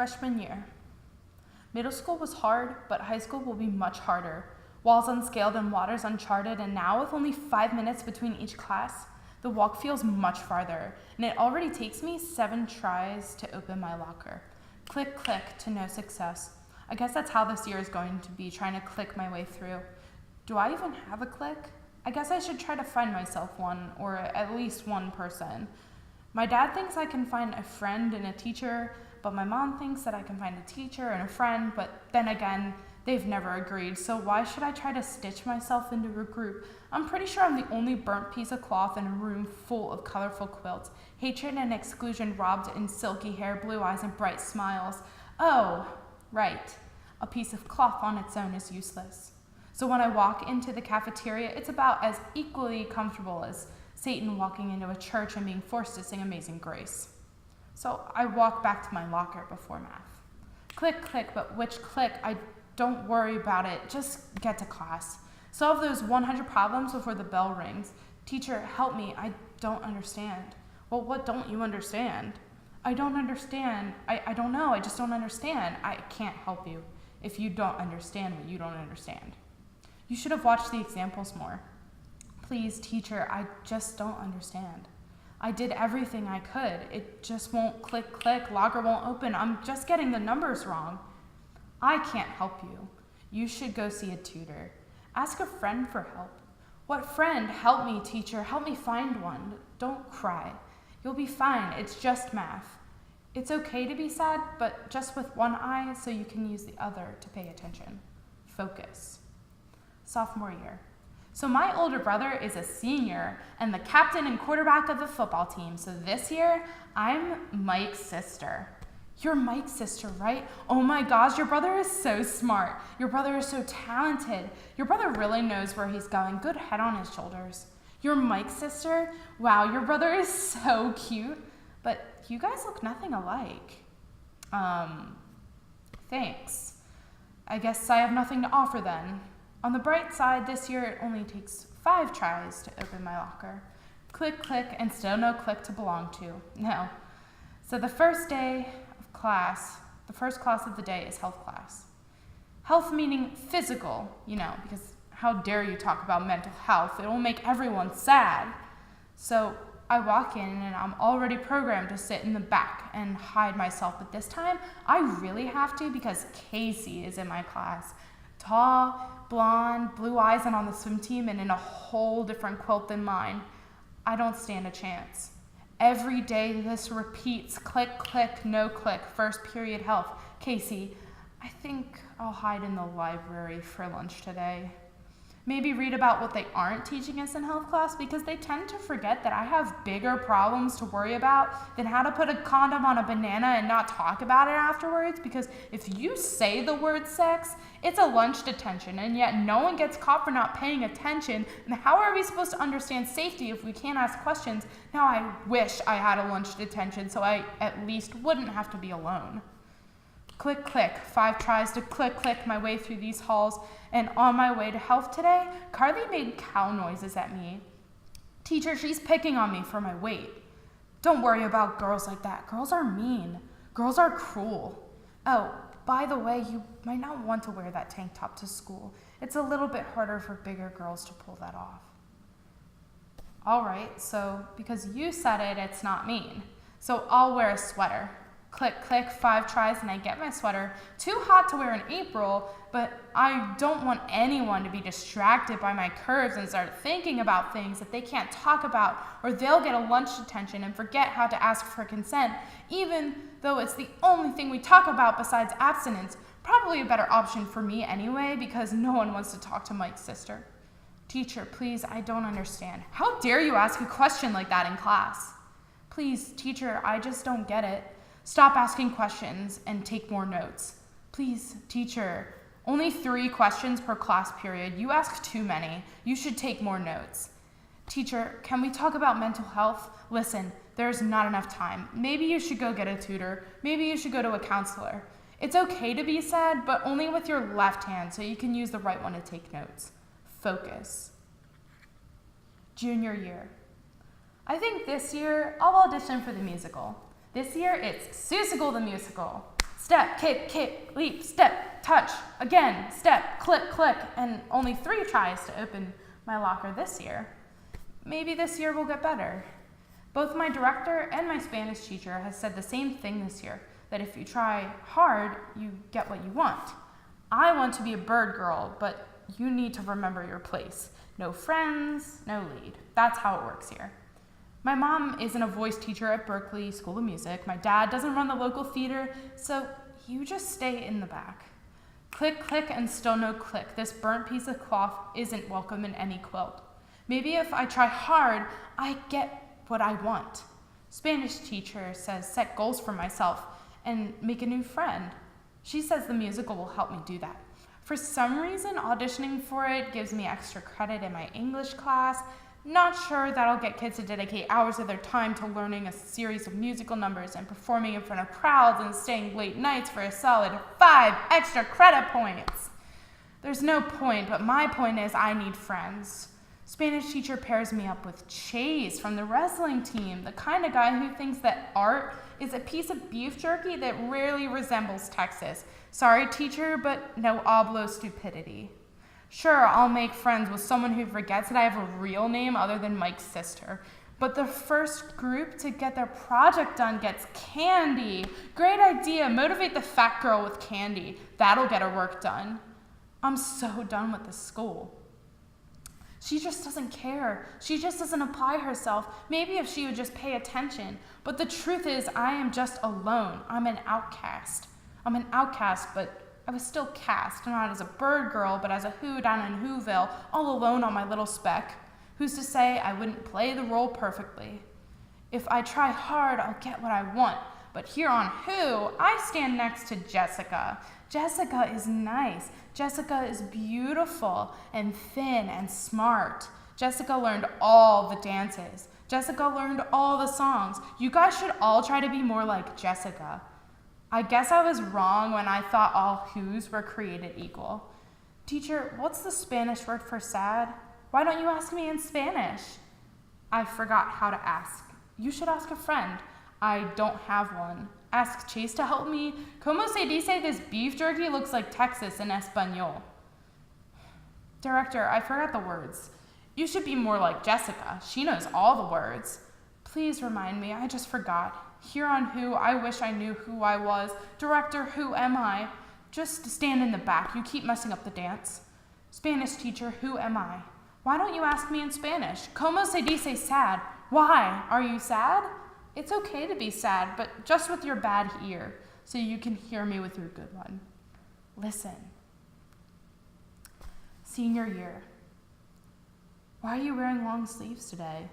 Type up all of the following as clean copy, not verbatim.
Freshman year. Middle school was hard, but high school will be much harder. Walls unscaled and waters uncharted, and now with only 5 minutes between each class, the walk feels much farther, and it already takes me 7 tries to open my locker. Click, click to no success. I guess that's how this year is going to be, trying to click my way through. Do I even have a click? I guess I should try to find myself one, or at least one person. My dad thinks I can find a friend and a teacher, but my mom thinks that I can find a teacher and a friend, but then again, they've never agreed, so why should I try to stitch myself into a group? I'm pretty sure I'm the only burnt piece of cloth in a room full of colorful quilts, hatred and exclusion robbed in silky hair, blue eyes, and bright smiles. Oh, right, a piece of cloth on its own is useless. So when I walk into the cafeteria, it's about as equally comfortable as Satan walking into a church and being forced to sing Amazing Grace. So I walk back to my locker before math. Click, click, but which click? Don't worry about it, just get to class. Solve those 100 problems before the bell rings. Teacher, help me, I don't understand. Well, what don't you understand? I don't understand. I don't know, I just don't understand. I can't help you if you don't understand what you don't understand. You should have watched the examples more. Please, teacher, I just don't understand. I did everything I could. It just won't click, click, locker won't open. I'm just getting the numbers wrong. I can't help you. You should go see a tutor. Ask a friend for help. What friend? Help me, teacher. Help me find one. Don't cry. You'll be fine. It's just math. It's okay to be sad, but just with one eye so you can use the other to pay attention. Focus. Sophomore year. So my older brother is a senior and the captain and quarterback of the football team. So this year, I'm Mike's sister. You're Mike's sister, right? Oh my gosh, your brother is so smart. Your brother is so talented. Your brother really knows where he's going. Good head on his shoulders. You're Mike's sister? Wow, your brother is so cute. But you guys look nothing alike. Thanks. I guess I have nothing to offer then. On the bright side, this year it only takes 5 tries to open my locker. Click, click, and still no click to belong to. No. So the first day of class, the first class of the day is health class. Health meaning physical, because how dare you talk about mental health? It will make everyone sad. So I walk in and I'm already programmed to sit in the back and hide myself, but this time I really have to because Casey is in my class. Tall, blonde, blue eyes, and on the swim team and in a whole different quilt than mine. I don't stand a chance. Every day this repeats, click, click, no click, first period health. Casey, I think I'll hide in the library for lunch today. Maybe read about what they aren't teaching us in health class because they tend to forget that I have bigger problems to worry about than how to put a condom on a banana and not talk about it afterwards, because if you say the word sex, it's a lunch detention, and yet no one gets caught for not paying attention. And how are we supposed to understand safety if we can't ask questions? Now I wish I had a lunch detention so I at least wouldn't have to be alone. Click, click, 5 tries to click, click my way through these halls, and on my way to health today, Carly made cow noises at me. Teacher, she's picking on me for my weight. Don't worry about girls like that. Girls are mean. Girls are cruel. Oh, by the way, you might not want to wear that tank top to school. It's a little bit harder for bigger girls to pull that off. All right, so because you said it, it's not mean. So I'll wear a sweater. Click, click, 5 tries, and I get my sweater. Too hot to wear in April, but I don't want anyone to be distracted by my curves and start thinking about things that they can't talk about, or they'll get a lunch detention and forget how to ask for consent, even though it's the only thing we talk about besides abstinence. Probably a better option for me anyway, because no one wants to talk to Mike's sister. Teacher, please, I don't understand. How dare you ask a question like that in class? Please, teacher, I just don't get it. Stop asking questions and take more notes. Please, teacher, only 3 questions per class period. You ask too many. You should take more notes. Teacher, can we talk about mental health? Listen, there's not enough time. Maybe you should go get a tutor. Maybe you should go to a counselor. It's okay to be sad, but only with your left hand so you can use the right one to take notes. Focus. Junior year. I think this year I'll audition for the musical. This year, it's Seussical the Musical. Step, kick, leap, step, touch, again, step, click, click, and only 3 tries to open my locker this year. Maybe this year will get better. Both my director and my Spanish teacher has said the same thing this year, that if you try hard, you get what you want. I want to be a bird girl, but you need to remember your place. No friends, no lead. That's how it works here. My mom isn't a voice teacher at Berkeley School of Music. My dad doesn't run the local theater, so you just stay in the back. Click, click, and still no click. This burnt piece of cloth isn't welcome in any quilt. Maybe if I try hard, I get what I want. Spanish teacher says set goals for myself and make a new friend. She says the musical will help me do that. For some reason, auditioning for it gives me extra credit in my English class. Not sure that'll get kids to dedicate hours of their time to learning a series of musical numbers and performing in front of crowds and staying late nights for a solid 5 extra credit points. There's no point, but my point is I need friends. Spanish teacher pairs me up with Chase from the wrestling team, the kind of guy who thinks that art is a piece of beef jerky that rarely resembles Texas. Sorry, teacher, but no hablo stupidity. Sure, I'll make friends with someone who forgets that I have a real name other than Mike's sister. But the first group to get their project done gets candy. Great idea, motivate the fat girl with candy. That'll get her work done. I'm so done with this school. She just doesn't care. She just doesn't apply herself. Maybe if she would just pay attention. But the truth is, I am just alone. I'm an outcast. I'm an outcast, but I was still cast, not as a bird girl, but as a who down in Whoville, all alone on my little speck. Who's to say I wouldn't play the role perfectly? If I try hard, I'll get what I want. But here on Who, I stand next to Jessica. Jessica is nice. Jessica is beautiful and thin and smart. Jessica learned all the dances. Jessica learned all the songs. You guys should all try to be more like Jessica. I guess I was wrong when I thought all Whos were created equal. Teacher, what's the Spanish word for sad? Why don't you ask me in Spanish? I forgot how to ask. You should ask a friend. I don't have one. Ask Chase to help me. Como se dice this beef jerky looks like Texas in Espanol? Director, I forgot the words. You should be more like Jessica. She knows all the words. Please remind me, I just forgot. Here on Who, I wish I knew who I was. Director, who am I? Just stand in the back. You keep messing up the dance. Spanish teacher, who am I? Why don't you ask me in Spanish? Como se dice sad? Why? Are you sad? It's okay to be sad, but just with your bad ear, so you can hear me with your good one. Listen. Senior year. Why are you wearing long sleeves today?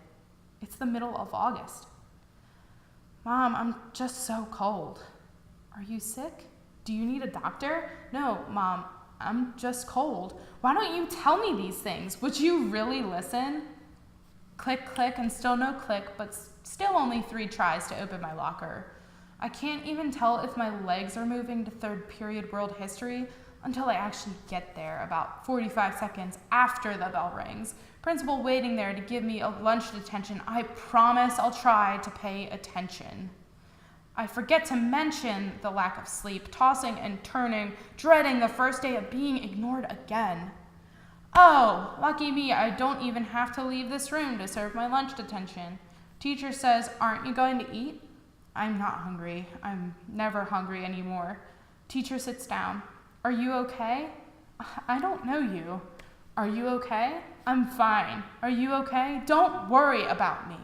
It's the middle of August. Mom, I'm just so cold. Are you sick? Do you need a doctor? No, Mom, I'm just cold. Why don't you tell me these things? Would you really listen? Click, click, and still no click, but still only 3 tries to open my locker. I can't even tell if my legs are moving to 3rd period world history until I actually get there, about 45 seconds after the bell rings. Principal waiting there to give me a lunch detention. I promise I'll try to pay attention. I forget to mention the lack of sleep, tossing and turning, dreading the first day of being ignored again. Oh, lucky me, I don't even have to leave this room to serve my lunch detention. Teacher says, aren't you going to eat? I'm not hungry. I'm never hungry anymore. Teacher sits down. Are you okay? I don't know you. Are you okay? I'm fine. Are you okay? Don't worry about me.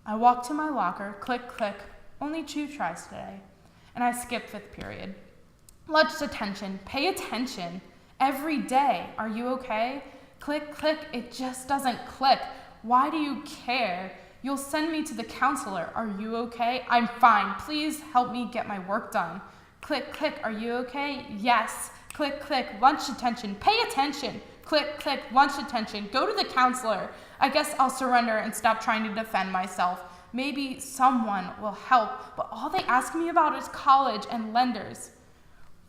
I walk to my locker, click, click, only 2 tries today, and I skip 5th period. Lunch detention, pay attention. Every day, are you okay? Click, click, it just doesn't click. Why do you care? You'll send me to the counselor. Are you okay? I'm fine. Please help me get my work done. Click, click, are you okay? Yes. Click, click, lunch detention, pay attention. Click, click, lunch detention, go to the counselor. I guess I'll surrender and stop trying to defend myself. Maybe someone will help, but all they ask me about is college and lenders.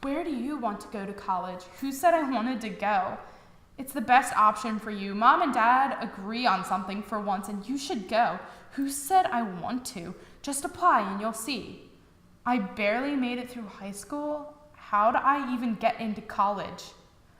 Where do you want to go to college? Who said I wanted to go? It's the best option for you. Mom and Dad agree on something for once and you should go. Who said I want to? Just apply and you'll see. I barely made it through high school. How do I even get into college?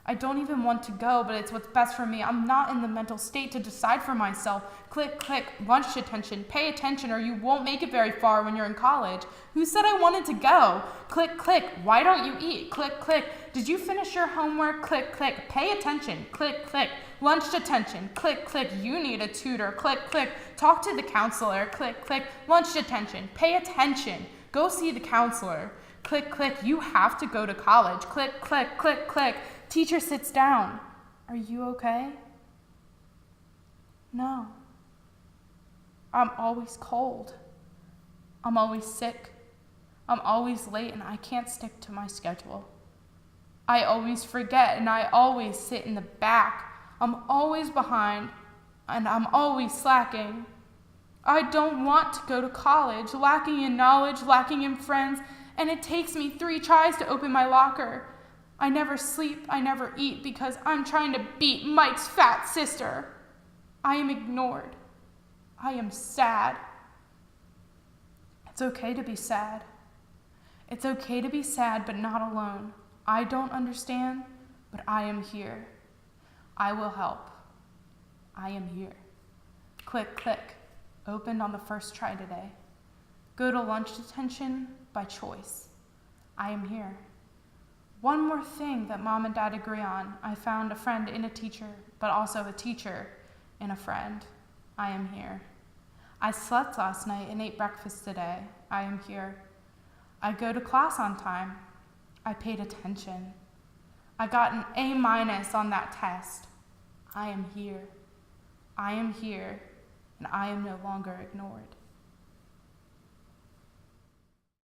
I don't even want to go, but it's what's best for me. I'm not in the mental state to decide for myself. Click, click, lunch detention. Pay attention or you won't make it very far when you're in college. Who said I wanted to go? Click, click, why don't you eat? Click, click, did you finish your homework? Click, click, pay attention. Click, click, lunch detention. Click, click, you need a tutor. Click, click, talk to the counselor. Click, click, lunch detention. Pay attention. Go see the counselor. Click, click, you have to go to college. Click, click, click, click. Teacher sits down. Are you okay? No. I'm always cold. I'm always sick. I'm always late and I can't stick to my schedule. I always forget and I always sit in the back. I'm always behind and I'm always slacking. I don't want to go to college, lacking in knowledge, lacking in friends, and it takes me 3 tries to open my locker. I never sleep, I never eat because I'm trying to beat Mike's fat sister. I am ignored. I am sad. It's okay to be sad. It's okay to be sad, but not alone. I don't understand, but I am here. I will help. I am here. Click, click. Opened on the first try today. Go to lunch detention by choice. I am here. One more thing that Mom and Dad agree on. I found a friend in a teacher, but also a teacher in a friend. I am here. I slept last night and ate breakfast today. I am here. I go to class on time. I paid attention. I got an A- on that test. I am here. I am here, and I am no longer ignored.